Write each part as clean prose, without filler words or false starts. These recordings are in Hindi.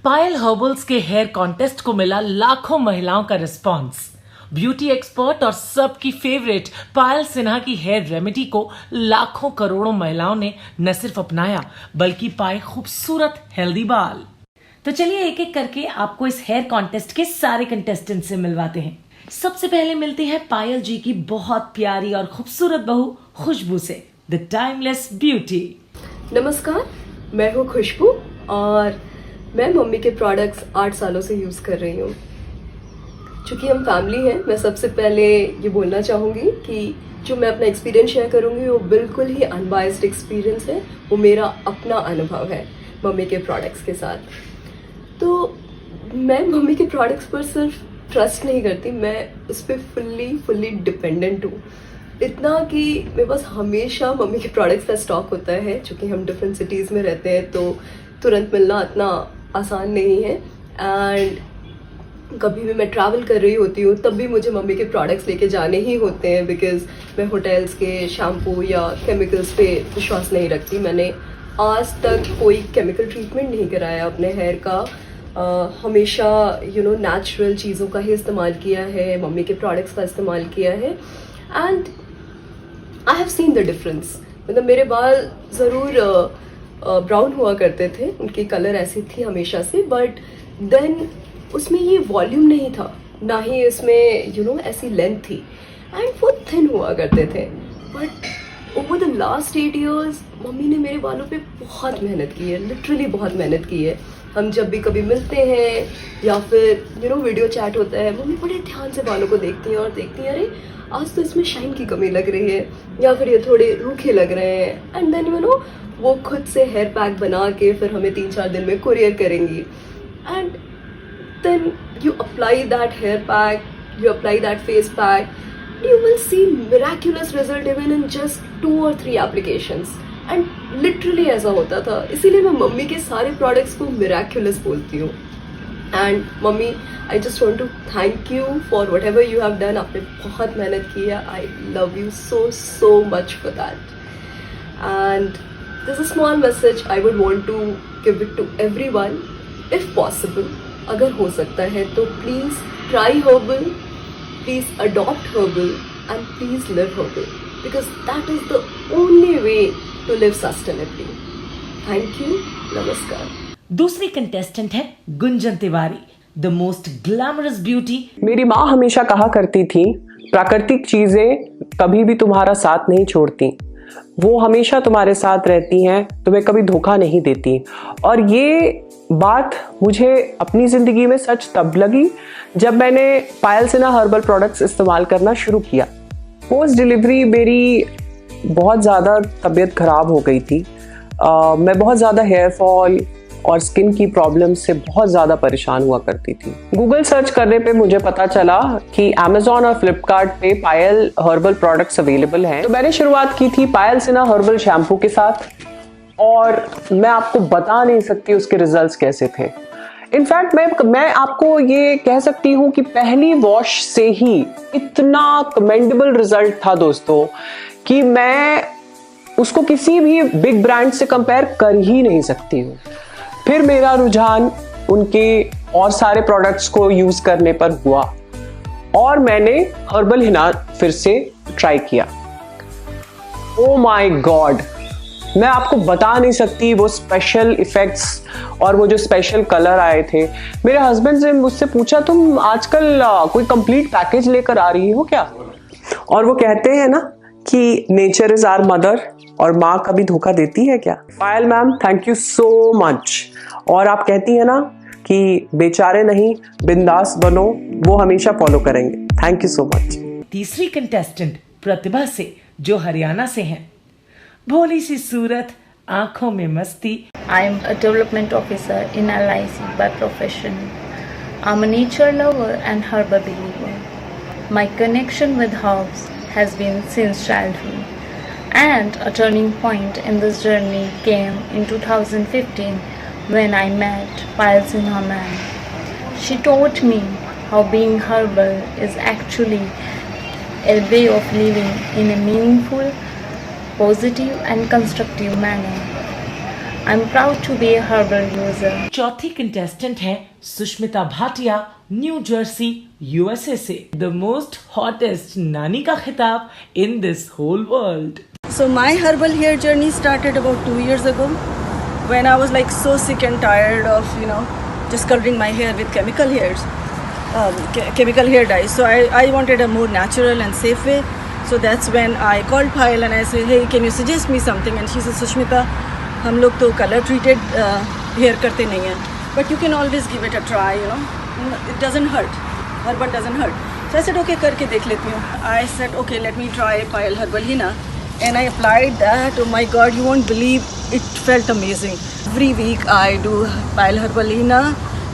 पायल हर्बल्स के हेयर कॉन्टेस्ट को मिला लाखों महिलाओं का रिस्पांस। ब्यूटी एक्सपर्ट और सबकी फेवरेट पायल सिन्हा की हेयर रेमेडी को लाखों करोड़ों महिलाओं ने न सिर्फ अपनाया बल्कि पाए खूबसूरत हेल्दी बाल। तो चलिए एक एक करके आपको इस हेयर कॉन्टेस्ट के सारे कंटेस्टेंट से मिलवाते हैं। सबसे पहले मिलती है पायल जी की बहुत प्यारी और खूबसूरत बहू खुशबू से, द टाइमलेस ब्यूटी। नमस्कार, मैं हूँ खुशबू और मैं मम्मी के प्रोडक्ट्स 8 सालों से यूज़ कर रही हूँ। चूँकि हम फैमिली हैं, मैं सबसे पहले ये बोलना चाहूँगी कि जो मैं अपना एक्सपीरियंस शेयर करूँगी वो बिल्कुल ही अनबायस्ड एक्सपीरियंस है। वो मेरा अपना अनुभव है मम्मी के प्रोडक्ट्स के साथ। तो मैं मम्मी के प्रोडक्ट्स पर सिर्फ ट्रस्ट नहीं करती, मैं उस पर फुल्ली डिपेंडेंट हूँ। इतना कि मेरे पास हमेशा मम्मी के प्रोडक्ट्स का स्टॉक होता है। चूँकि हम डिफरेंट सिटीज़ में रहते हैं तो तुरंत मिलना इतना आसान नहीं है। एंड कभी भी मैं ट्रैवल कर रही होती हूँ तब भी मुझे मम्मी के प्रोडक्ट्स लेके जाने ही होते हैं, बिकॉज़ मैं होटल्स के शैम्पू या केमिकल्स पे विश्वास नहीं रखती। मैंने आज तक कोई केमिकल ट्रीटमेंट नहीं कराया अपने हेयर का। हमेशा नेचुरल चीज़ों का ही इस्तेमाल किया है, मम्मी के प्रोडक्ट्स का इस्तेमाल किया है। And I have seen the difference. मतलब मेरे बाल ज़रूर ब्राउन हुआ करते थे, उनकी कलर ऐसी थी हमेशा से, बट देन उसमें ये वॉल्यूम नहीं था, ना ही इसमें ऐसी लेंथ थी, एंड वो थिन हुआ करते थे। But over the last 8 years mummy ने मेरे बालों पे बहुत मेहनत की है, लिटरली बहुत मेहनत की है। हम जब भी कभी मिलते हैं या फिर वीडियो चैट होता है, मम्मी बड़े ध्यान से बालों को देखती हैं और देखती हैं, अरे आज तो इसमें शाइन की कमी लग रही है या फिर ये थोड़े रूखे लग रहे हैं। एंड देन वो खुद से हेयर पैक बना के फिर हमें 3-4 दिन में कुरियर करेंगी। And then you apply that hair pack, you apply that face pack, you will see miraculous result even in just 2 or 3 applications. And literally ऐसा होता था, इसीलिए मैं मम्मी के सारे प्रोडक्ट्स को miraculous बोलती हूँ। And mummy, I just want to thank you for whatever you have done. आपने बहुत मेहनत की है, I love you so much for that. And this a small message I would want to give it to everyone, if possible, अगर हो सकता है तो please try herbal, please adopt herbal, and please live herbal, because that is the only way to live sustainably. Thank you. Namaskar. दूसरी कंटेस्टेंट है Gunjan Tiwari, the most glamorous beauty. मेरी माँ हमेशा कहा करती थी, प्राकृतिक चीजें कभी भी तुम्हारा साथ नहीं छोड़ती, वो हमेशा तुम्हारे साथ रहती हैं, तुम्हें कभी धोखा नहीं देती। और ये बात मुझे अपनी ज़िंदगी में सच तब लगी जब मैंने पायल सिन्हा हर्बल प्रोडक्ट्स इस्तेमाल करना शुरू किया। पोस्ट डिलीवरी मेरी बहुत ज़्यादा तबीयत ख़राब हो गई थी। मैं बहुत ज़्यादा हेयर फॉल और स्किन की प्रॉब्लम से बहुत ज़्यादा परेशान हुआ करती थी। गूगल सर्च करने पे मुझे पता चला कि अमेज़ॉन और फ्लिपकार्ट पे पायल हर्बल प्रोडक्ट्स अवेलेबल हैं। तो मैंने शुरुआत की थी पायल सिन्हा हर्बल शैम्पू के साथ, और मैं आपको बता नहीं सकती उसके रिजल्ट्स कैसे थे। इनफैक्ट मैं आपको ये कह सकती हूँ कि पहली वॉश से ही इतना कमेंडेबल रिजल्ट था दोस्तों कि मैं उसको किसी भी बिग ब्रांड से कंपेयर कर ही नहीं सकती हूँ। फिर मेरा रुझान उनके और सारे प्रोडक्ट्स को यूज करने पर हुआ और मैंने हर्बल हिना फिर से ट्राई किया। ओ माय गॉड, मैं आपको बता नहीं सकती वो स्पेशल इफेक्ट्स और वो जो स्पेशल कलर आए थे। मेरे हस्बैंड से मुझसे पूछा, तुम आजकल कोई कंप्लीट पैकेज लेकर आ रही हो क्या? और वो कहते हैं ना कि नेचर इज आवर मदर, और माँ कभी धोखा देती है क्या? Payal ma'am, thank you so much. और आप कहती है ना कि बेचारे नहीं, बिंदास बनो, वो हमेशा फॉलो करेंगे। Thank you so much. तीसरी कंटेस्टेंट प्रतिभा से, जो हरियाणा से हैं। भोली सी सूरत, आंखों में मस्ती। I am a development officer in LIC by profession. I'm a nature lover and herbal believer. My connection with herbs has been since childhood, and a turning point in this journey came in 2015 when I met Payal Sinha ma'am. She taught me how being herbal is actually a way of living in a meaningful, positive and constructive manner. I'm proud to be a herbal user. चौथी कंटेस्टेंट है Sushmita Bhatia, New Jersey, USA से। द मोस्ट हॉटेस्ट नानी का खिताब in this whole world. So my herbal hair journey started about 2 years ago when I was like so sick and tired of just coloring my hair with chemical hairs, chemical hair dyes. So I wanted a more natural and safe way. So that's when I called Payal and I said, hey, can you suggest me something? And she said, Sushmita, हम लोग तो color treated hair करते नहीं हैं, but you can always give it a try. It doesn't hurt. Herbal doesn't hurt. So I said, okay, करके देख लेती हूँ. I said, okay, let me try Payal Herbal Henna. And I applied that. Oh my God, you won't believe, it felt amazing. Every week I do Payal Herbal Henna,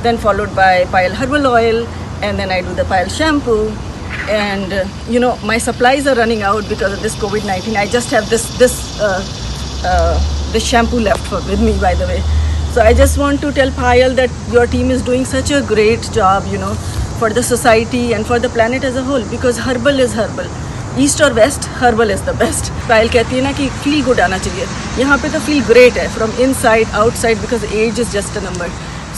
then followed by Payal Herbal Oil, and then I do the Payal shampoo. And my supplies are running out because of this COVID-19. I just have this shampoo left with me, by the way. So I just want to tell Payal that your team is doing such a great job, for the society and for the planet as a whole, because herbal is herbal. East और west, herbal is the best. Payal कहती है ना कि फील गुड आना चाहिए, यहाँ पे तो फील ग्रेट है from inside outside, because age is just a number.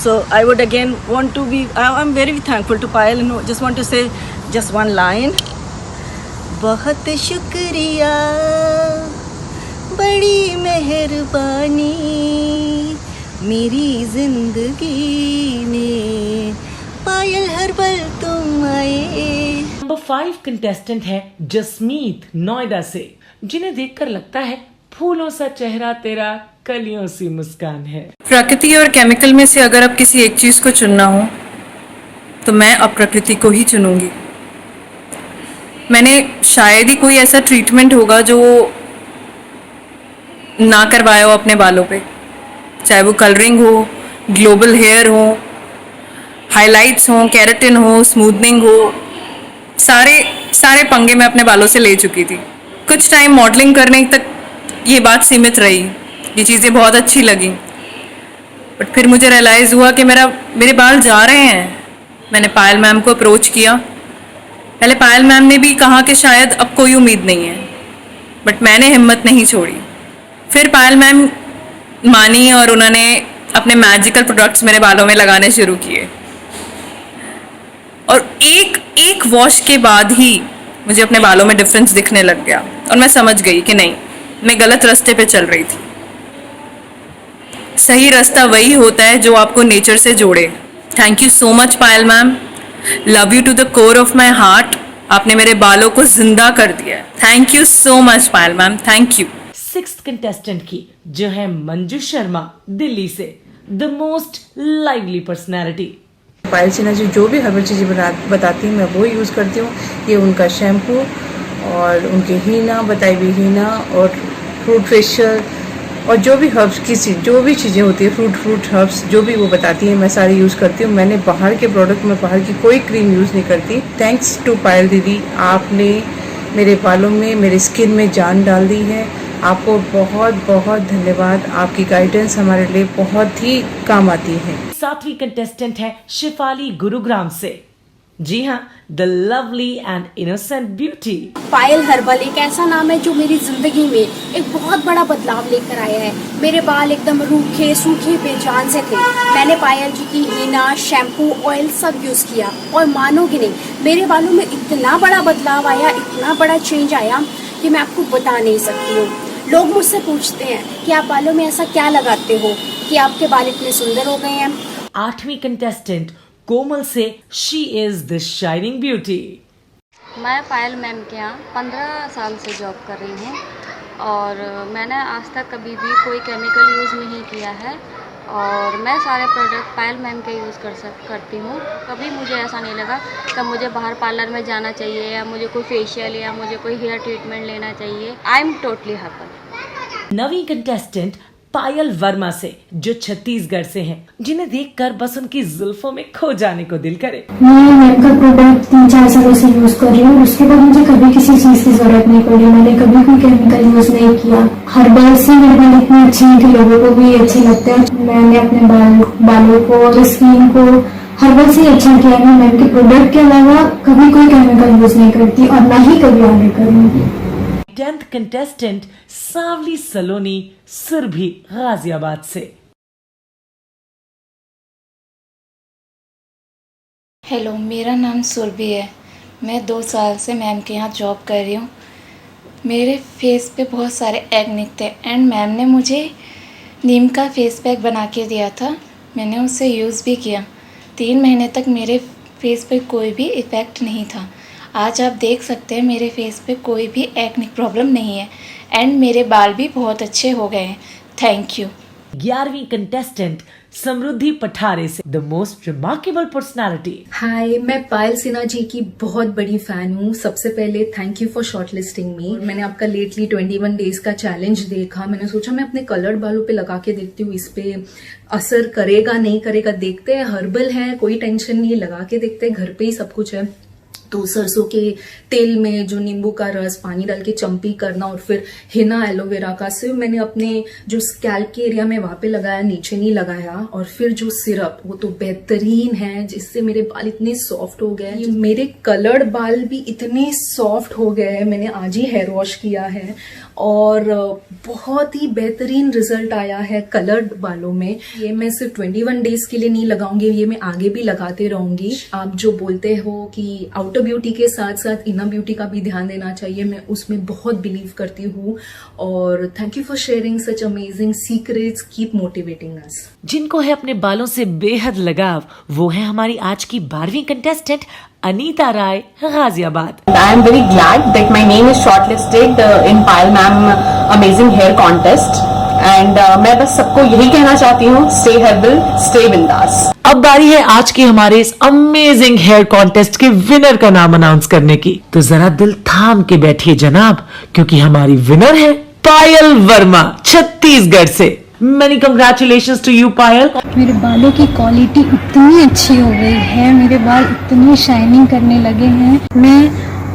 So I would again want to be, I am very thankful to Payal and just want to say just one line, बहुत शुक्रिया, बड़ी मेहरबानी मेरी जिंदगी में, पायल हर्बल तुम आए। नंबर 5 कंटेस्टेंट है जसमीत, नोएडा से, जिन्हें देखकर लगता है फूलों सा चेहरा तेरा, कलियों सी मुस्कान है। प्रकृति और केमिकल में से अगर अब किसी एक चीज को चुनना हो तो मैं अब प्रकृति को ही चुनूंगी। मैंने शायद ही कोई ऐसा ट्रीटमेंट होगा जो ना करवाया हो अपने बालों पे, चाहे वो कलरिंग हो, ग्लोबल हेयर हो, हाइलाइट्स हो, केराटिन हो, स्मूथनिंग हो, सारे पंगे मैं अपने बालों से ले चुकी थी। कुछ टाइम मॉडलिंग करने तक ये बात सीमित रही, ये चीज़ें बहुत अच्छी लगी, बट फिर मुझे रियलाइज़ हुआ कि मेरे बाल जा रहे हैं। मैंने पायल मैम को अप्रोच किया। पहले पायल मैम ने भी कहा कि शायद अब कोई उम्मीद नहीं है, बट मैंने हिम्मत नहीं छोड़ी। फिर पायल मैम मानी और उन्होंने अपने मैजिकल प्रोडक्ट्स मेरे बालों में लगाने शुरू किए, और एक वॉश के बाद ही मुझे अपने बालों में डिफरेंस दिखने लग गया, और मैं समझ गई कि नहीं, मैं गलत रास्ते पे चल रही थी। सही रास्ता वही होता है जो आपको नेचर से जोड़े। Thank you so much Payal ma'am, love you to the core of my heart. आपने मेरे बालों को जिंदा कर दिया। Thank you so much Payal ma'am, thank you. 6th contestant की जो है मंजू शर्मा, दिल्ली से, the most lively personality. Payal Sinha ji जो भी हर्बल चीज़ें बताती हैं मैं वो यूज़ करती हूँ। ये उनका शैम्पू और उनके हीना, बताई हुई हीना और फ्रूट फेशियल और जो भी हर्ब्स की जो भी चीज़ें होती है, फ्रूट हर्ब्स जो भी वो बताती हैं मैं सारी यूज़ करती हूँ। मैंने बाहर के प्रोडक्ट में बाहर की कोई क्रीम यूज़ नहीं करती। थैंक्स टू पायल दीदी, आपने मेरे बालों में, मेरे स्किन में जान डाल दी है। आपको बहुत बहुत धन्यवाद। आपकी गाइडेंस हमारे लिए बहुत ही काम आती है। 7वीं कंटेस्टेंट है शिफाली, गुरुग्राम से। जी हाँ, the lovely and innocent beauty. Payal herbal एक ऐसा नाम है जो मेरी जिंदगी में एक बहुत बड़ा बदलाव लेकर आया है। मेरे बाल एकदम रूखे सूखे बेजान से थे। मैंने पायल जी की हीना, शैम्पू, ऑयल सब यूज़ किया और मानोगे नहीं, मेरे बालों में इतना बड़ा बदलाव आया, इतना बड़ा चेंज आया कि मैं आपको बता नहीं सकती हूँ। लोग मुझसे पूछते हैं कि आप बालों में ऐसा क्या लगाते हो कि आपके बाल इतने सुंदर हो गए हैं। 8वीं कंटेस्टेंट कोमल से, she is the shining beauty. मैं पायल मैम के यहाँ 15 साल से जॉब कर रही हूँ और मैंने आज तक कभी भी कोई केमिकल यूज़ नहीं किया है और मैं सारे प्रोडक्ट पायल मैम के यूज़ करती हूँ। कभी मुझे ऐसा नहीं लगा कि मुझे बाहर पार्लर में जाना चाहिए या मुझे कोई फेशियल या मुझे कोई हेयर ट्रीटमेंट लेना चाहिए। I am totally herbal. 9वीं कंटेस्टेंट पायल वर्मा से, जो छत्तीसगढ़ से हैं, जिन्हें देखकर बस उनकी जुल्फों में खो जाने को दिल करे। मैं मैम का प्रोडक्ट 3-4 सालों से यूज कर रही हूँ। उसके बाद मुझे कभी किसी चीज की जरूरत नहीं पड़ी। मैंने कभी कोई केमिकल यूज नहीं किया। हर्बल से मेरे बाल इतने अच्छे हैं कि लोगों को भी अच्छे लगते हैं। मैंने अपने बालों को और स्किन को हर्बल से अच्छा किया। मैं मैम के प्रोडक्ट के अलावा कभी कोई केमिकल यूज नहीं करती और ना ही कभी आगे करूंगी। 10th कंटेस्टेंट सावली सलोनी सुरभि गाजियाबाद से। हेलो, मेरा नाम सुरभि है। मैं 2 साल से मैम के यहाँ जॉब कर रही हूँ। मेरे फेस पे बहुत सारे एक्ने थे एंड मैम ने मुझे नीम का फेस पैक बना के दिया था। मैंने उसे यूज़ भी किया। 3 महीने तक मेरे फेस पे कोई भी इफ़ेक्ट नहीं था। आज आप देख सकते हैं मेरे फेस पे कोई भी एक्ने प्रॉब्लम नहीं है एंड मेरे बाल भी बहुत अच्छे हो गए हैं। Thank you. 11वीं कंटेस्टेंट समृद्धि पठारे से, द मोस्ट रिमार्केबल पर्सनालिटी। हाय, मैं पायल सिन्हा जी की बहुत बड़ी फैन हूँ। सबसे पहले थैंक यू फॉर शॉर्टलिस्टिंग मी। मैंने आपका लेटली 21 डेज का चैलेंज देखा। मैंने सोचा मैं अपने कलर्ड बालों पे लगा के देखती हूँ, इस पे असर करेगा नहीं करेगा, देखते हैं। हर्बल है, कोई टेंशन नहीं, लगा के देखते हैं, घर पे ही सब कुछ है। तो सरसों के तेल में जो नींबू का रस पानी डाल के चम्पी करना और फिर हिना एलोवेरा का सिर्फ मैंने अपने जो स्कैल्प के एरिया में वहां पे लगाया, नीचे नहीं लगाया। और फिर जो सिरप वो तो बेहतरीन है, जिससे मेरे बाल इतने सॉफ्ट हो गए। मेरे कलर्ड बाल भी इतने सॉफ्ट हो गए हैं। मैंने आज ही हेयर वॉश किया है और बहुत ही बेहतरीन रिजल्ट आया है कलर्ड बालों में। ये मैं सिर्फ 21 डेज के लिए नहीं लगाऊंगी, ये मैं आगे भी लगाते रहूंगी। आप जो बोलते हो कि आउटर ब्यूटी के साथ साथ इनर ब्यूटी का भी ध्यान देना चाहिए, मैं उसमें बहुत बिलीव करती हूँ। और thank you for sharing such amazing secrets, keep motivating अस। जिनको है अपने बालों से बेहद लगाव, वो है हमारी आज की 12वीं contestant Anita Rai Ghaziabad. I am very glad that my name is shortlisted in Payal ma'am amazing hair contest and मैं बस सबको यही कहना चाहती हूँ, स्टे हर्बल, स्टे बिंदास। अब बारी है आज के हमारे इस अमेजिंग हेयर कॉन्टेस्ट के विनर का नाम अनाउंस करने की। तो जरा दिल थाम के बैठिए जनाब, क्योंकि हमारी विनर है पायल वर्मा छत्तीसगढ़ से। Many congratulations to you, पायल। मेरे बालों की क्वालिटी इतनी अच्छी हो गई है, मेरे बाल इतनी शाइनिंग करने लगे हैं। मैं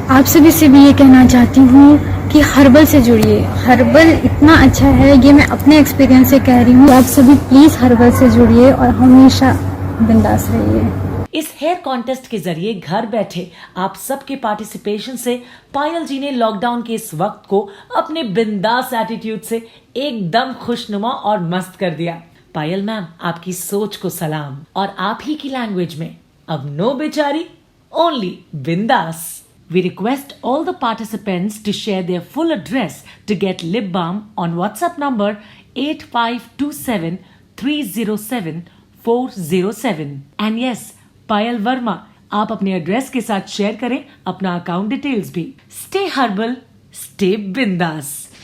आप सभी से भी ये कहना चाहती हूँ कि हर्बल से जुड़िए। हर्बल इतना अच्छा है, ये मैं अपने एक्सपीरियंस से कह रही हूँ। आप सभी प्लीज हर्बल से जुड़िए और हमेशा बिंदास रहिए। इस हेयर कॉन्टेस्ट के जरिए घर बैठे आप सबके पार्टिसिपेशन से पायल जी ने लॉकडाउन के इस वक्त को अपने बिंदास एटीट्यूड से एकदम खुशनुमा और मस्त कर दिया। पायल मैम, आपकी सोच को सलाम। और आप ही की लैंग्वेज में, अब नो बेचारी, ओनली बिंदास। We request all the participants to share their full address to get lip balm on WhatsApp number 8527 307 407. And yes, पायल वर्मा, आप अपने एड्रेस के साथ शेयर करें अपना अकाउंट डिटेल्स भी। स्टे हर्बल, स्टे बिंदास।